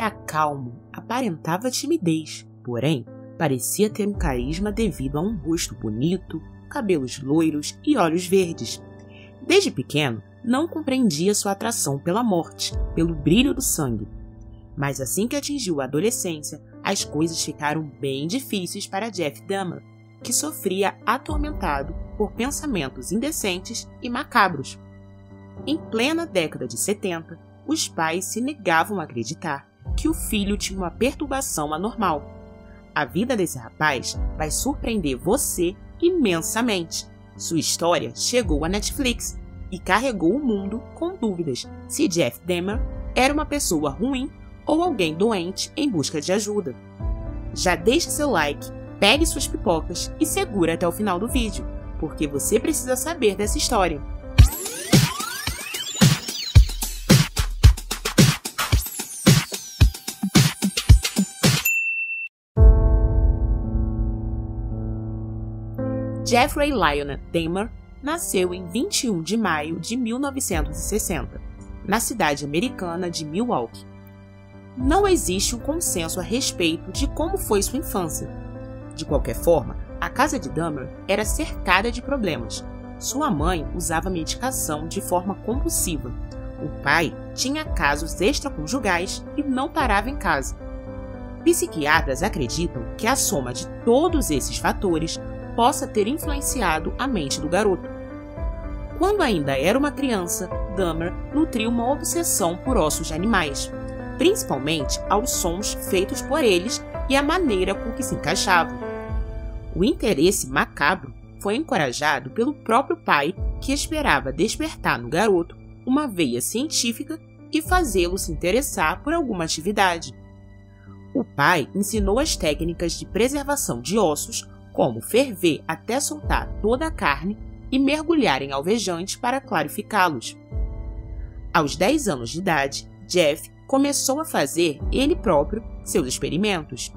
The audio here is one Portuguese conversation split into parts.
era calmo, aparentava timidez, porém parecia ter um carisma devido a um rosto bonito, cabelos loiros e olhos verdes. Desde pequeno, não compreendia sua atração pela morte, pelo brilho do sangue. Mas assim que atingiu a adolescência, as coisas ficaram bem difíceis para Jeff Dahmer, que sofria atormentado por pensamentos indecentes e macabros. Em plena década de 70, os pais se negavam a acreditar que o filho tinha uma perturbação anormal. A vida desse rapaz vai surpreender você imensamente. Sua história chegou à Netflix e carregou o mundo com dúvidas se Jeff Dahmer era uma pessoa ruim ou alguém doente em busca de ajuda. Já deixe seu like, pegue suas pipocas e segura até o final do vídeo, porque você precisa saber dessa história. Jeffrey Lionel Dahmer nasceu em 21 de maio de 1960, na cidade americana de Milwaukee. Não existe um consenso a respeito de como foi sua infância. De qualquer forma, a casa de Dahmer era cercada de problemas. Sua mãe usava medicação de forma compulsiva. O pai tinha casos extraconjugais e não parava em casa. Psiquiatras acreditam que a soma de todos esses fatores possa ter influenciado a mente do garoto. Quando ainda era uma criança, Dahmer nutriu uma obsessão por ossos de animais, principalmente aos sons feitos por eles e a maneira com que se encaixavam. O interesse macabro foi encorajado pelo próprio pai, que esperava despertar no garoto uma veia científica e fazê-lo se interessar por alguma atividade. O pai ensinou as técnicas de preservação de ossos, como ferver até soltar toda a carne e mergulhar em alvejante para clarificá-los. Aos 10 anos de idade, Jeff começou a fazer ele próprio seus experimentos.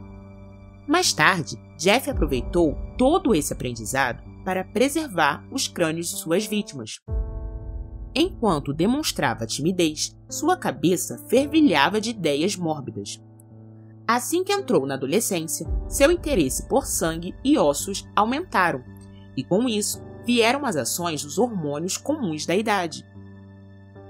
Mais tarde, Jeff aproveitou todo esse aprendizado para preservar os crânios de suas vítimas. Enquanto demonstrava timidez, sua cabeça fervilhava de ideias mórbidas. Assim que entrou na adolescência, seu interesse por sangue e ossos aumentaram, e com isso vieram as ações dos hormônios comuns da idade.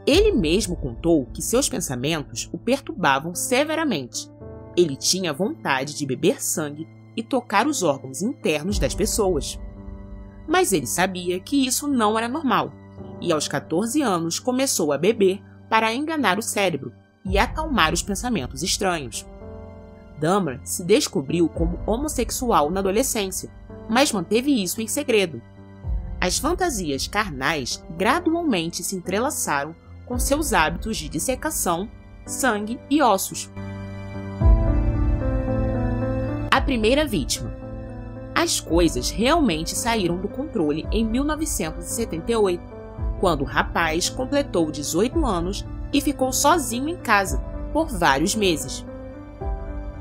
Ele mesmo contou que seus pensamentos o perturbavam severamente. Ele tinha vontade de beber sangue e tocar os órgãos internos das pessoas. Mas ele sabia que isso não era normal, e aos 14 anos começou a beber para enganar o cérebro e acalmar os pensamentos estranhos. Dahmer se descobriu como homossexual na adolescência, mas manteve isso em segredo. As fantasias carnais gradualmente se entrelaçaram com seus hábitos de dissecação, sangue e ossos. A primeira vítima. As coisas realmente saíram do controle em 1978, quando o rapaz completou 18 anos e ficou sozinho em casa por vários meses.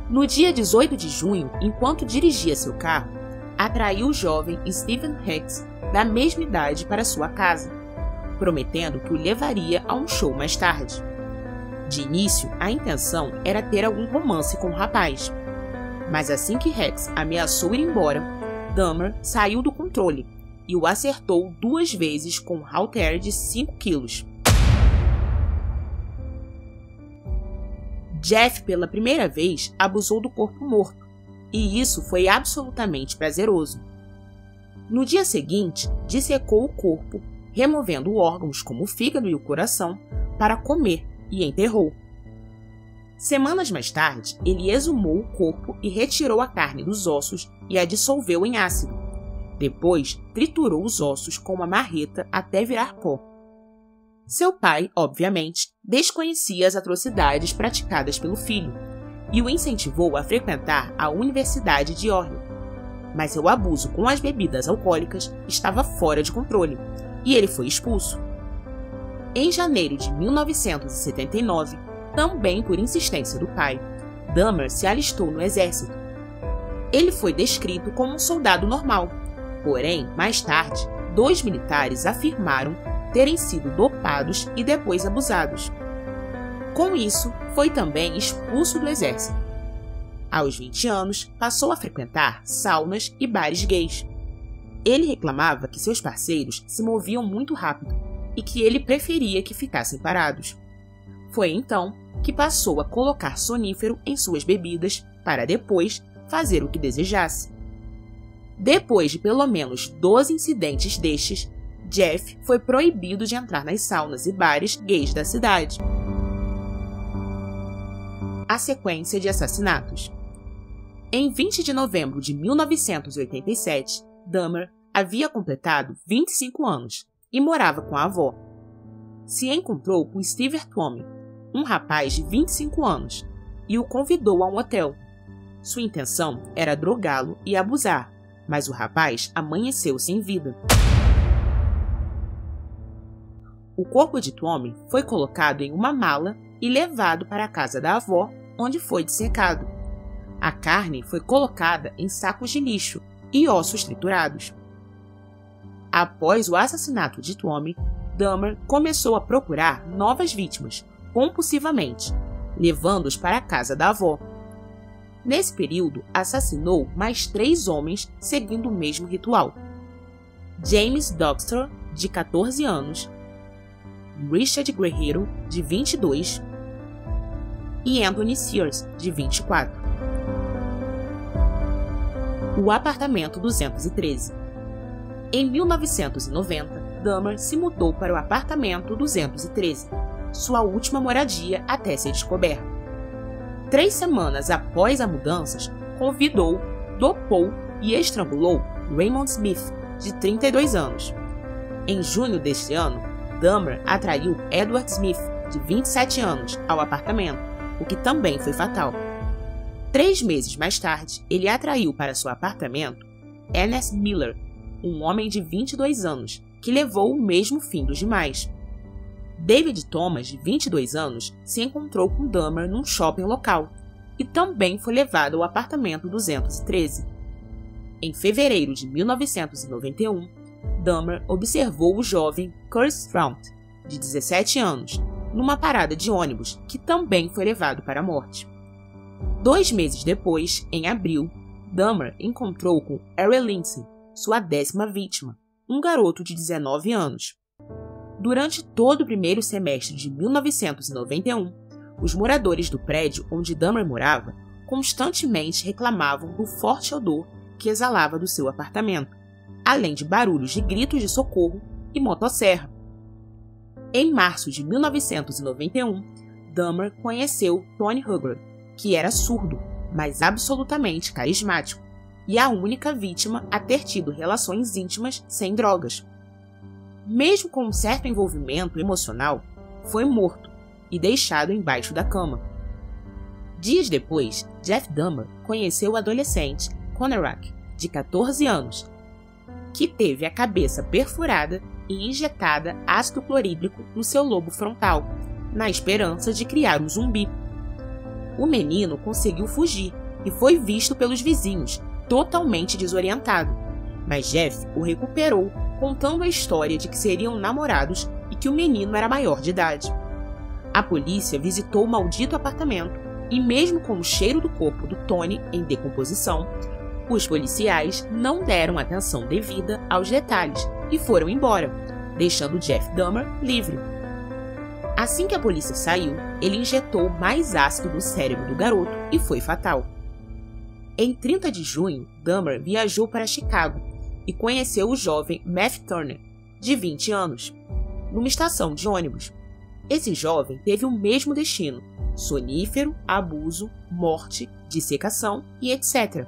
No dia 18 de junho, enquanto dirigia seu carro, atraiu o jovem Stephen Hicks, da mesma idade, para sua casa, prometendo que o levaria a um show mais tarde. De início, a intenção era ter algum romance com o rapaz. Mas assim que Hicks ameaçou ir embora, Dahmer saiu do controle e o acertou 2 vezes com um halter de 5 quilos. Jeff, pela primeira vez, abusou do corpo morto, e isso foi absolutamente prazeroso. No dia seguinte, dissecou o corpo, removendo órgãos como o fígado e o coração, para comer, e enterrou. Semanas mais tarde, ele exumou o corpo e retirou a carne dos ossos e a dissolveu em ácido. Depois, triturou os ossos com uma marreta até virar pó. Seu pai, obviamente, desconhecia as atrocidades praticadas pelo filho e o incentivou a frequentar a Universidade de Ohio. Mas seu abuso com as bebidas alcoólicas estava fora de controle e ele foi expulso. Em janeiro de 1979, também por insistência do pai, Dahmer se alistou no exército. Ele foi descrito como um soldado normal, porém, mais tarde, 2 militares afirmaram terem sido dopados e depois abusados. Com isso, foi também expulso do exército. Aos 20 anos, passou a frequentar saunas e bares gays. Ele reclamava que seus parceiros se moviam muito rápido e que ele preferia que ficassem parados. Foi então que passou a colocar sonífero em suas bebidas para depois fazer o que desejasse. Depois de pelo menos 12 incidentes destes, Jeff foi proibido de entrar nas saunas e bares gays da cidade. A sequência de assassinatos. Em 20 de novembro de 1987, Dahmer havia completado 25 anos e morava com a avó. Se encontrou com Steve Tuomi, um rapaz de 25 anos, e o convidou a um hotel. Sua intenção era drogá-lo e abusar, mas o rapaz amanheceu sem vida. O corpo de Tuomi foi colocado em uma mala e levado para a casa da avó, onde foi dissecado. A carne foi colocada em sacos de lixo e ossos triturados. Após o assassinato de Tuomi, Dahmer começou a procurar novas vítimas, compulsivamente, levando-os para a casa da avó. Nesse período, assassinou mais 3 homens seguindo o mesmo ritual. James Doxter, de 14 anos, Richard Guerrero, de 22, e Anthony Sears, de 24. O apartamento 213. Em 1990, Dahmer se mudou para o apartamento 213, sua última moradia até ser descoberto. 3 semanas após as mudanças, convidou, dopou e estrangulou Raymond Smith, de 32 anos. Em junho deste ano, Dahmer atraiu Edward Smith, de 27 anos, ao apartamento, o que também foi fatal. 3 meses mais tarde, ele atraiu para seu apartamento Ernest Miller, um homem de 22 anos, que levou o mesmo fim dos demais. David Thomas, de 22 anos, se encontrou com Dahmer num shopping local e também foi levado ao apartamento 213. Em fevereiro de 1991, Dahmer observou o jovem Kurt Straut, de 17 anos, numa parada de ônibus, que também foi levado para a morte. 2 meses depois, em abril, Dahmer encontrou com Ari Lindsay, sua 10ª vítima, um garoto de 19 anos. Durante todo o primeiro semestre de 1991, os moradores do prédio onde Dahmer morava constantemente reclamavam do forte odor que exalava do seu apartamento, além de barulhos de gritos de socorro e motosserra. Em março de 1991, Dahmer conheceu Tony Hugger, que era surdo, mas absolutamente carismático, e a única vítima a ter tido relações íntimas sem drogas. Mesmo com um certo envolvimento emocional, foi morto e deixado embaixo da cama. Dias depois, Jeff Dahmer conheceu o adolescente Conerak, de 14 anos, que teve a cabeça perfurada e injetada ácido clorídrico no seu lobo frontal, na esperança de criar um zumbi. O menino conseguiu fugir e foi visto pelos vizinhos, totalmente desorientado, mas Jeff o recuperou, contando a história de que seriam namorados e que o menino era maior de idade. A polícia visitou o maldito apartamento e, mesmo com o cheiro do corpo do Tony em decomposição, os policiais não deram atenção devida aos detalhes e foram embora, deixando Jeff Dahmer livre. Assim que a polícia saiu, ele injetou mais ácido no cérebro do garoto e foi fatal. Em 30 de junho, Dahmer viajou para Chicago e conheceu o jovem Matthew Turner, de 20 anos, numa estação de ônibus. Esse jovem teve o mesmo destino: sonífero, abuso, morte, dissecação e etc.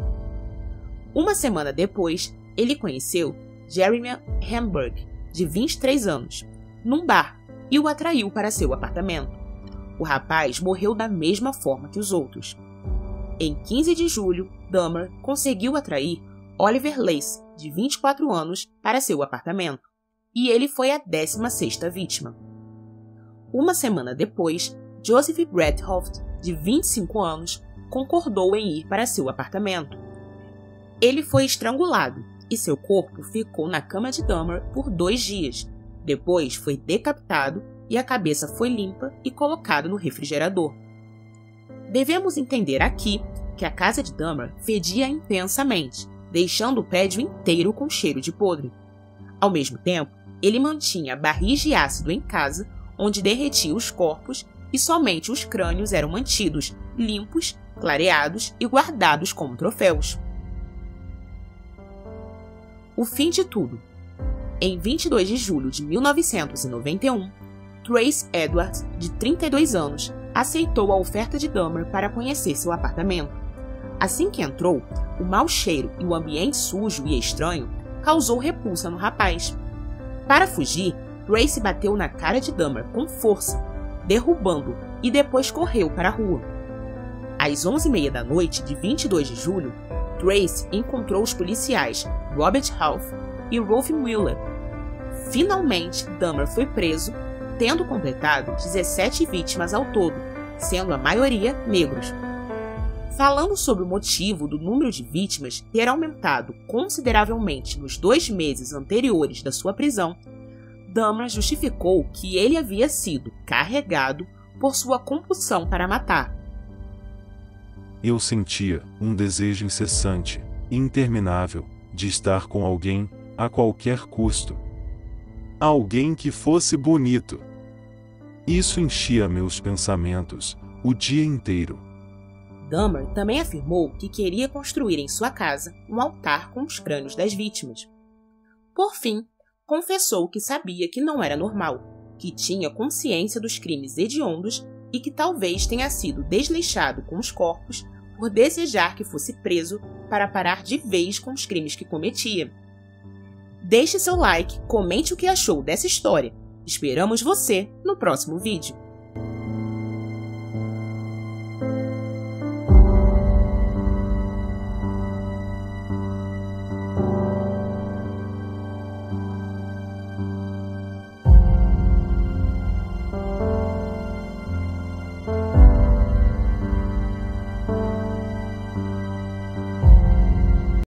Uma semana depois, ele conheceu Jeremy Hamburg, de 23 anos, num bar e o atraiu para seu apartamento. O rapaz morreu da mesma forma que os outros. Em 15 de julho, Dahmer conseguiu atrair Oliver Lace, de 24 anos, para seu apartamento, e ele foi a 16ª vítima. Uma semana depois, Joseph Bradhoft, de 25 anos, concordou em ir para seu apartamento. Ele foi estrangulado e seu corpo ficou na cama de Dahmer por 2 dias. Depois foi decapitado e a cabeça foi limpa e colocada no refrigerador. Devemos entender aqui que a casa de Dahmer fedia intensamente, deixando o prédio inteiro com cheiro de podre. Ao mesmo tempo, ele mantinha barris de ácido em casa, onde derretia os corpos e somente os crânios eram mantidos limpos, clareados e guardados como troféus. O fim de tudo. Em 22 de julho de 1991, Trace Edwards, de 32 anos, aceitou a oferta de Dahmer para conhecer seu apartamento. Assim que entrou, o mau cheiro e o ambiente sujo e estranho causou repulsa no rapaz. Para fugir, Trace bateu na cara de Dahmer com força, derrubando-o e depois correu para a rua. Às 11h30 da noite de 22 de julho, Trace encontrou os policiais Robert Half e Rolf Mueller. Finalmente, Dahmer foi preso, tendo completado 17 vítimas ao todo, sendo a maioria negros. Falando sobre o motivo do número de vítimas ter aumentado consideravelmente nos 2 meses anteriores da sua prisão, Dahmer justificou que ele havia sido carregado por sua compulsão para matar. Eu sentia um desejo incessante e interminável de estar com alguém a qualquer custo. Alguém que fosse bonito. Isso enchia meus pensamentos o dia inteiro. Dahmer também afirmou que queria construir em sua casa um altar com os crânios das vítimas. Por fim, confessou que sabia que não era normal, que tinha consciência dos crimes hediondos e que talvez tenha sido desleixado com os corpos por desejar que fosse preso para parar de vez com os crimes que cometia. Deixe seu like, comente o que achou dessa história. Esperamos você no próximo vídeo.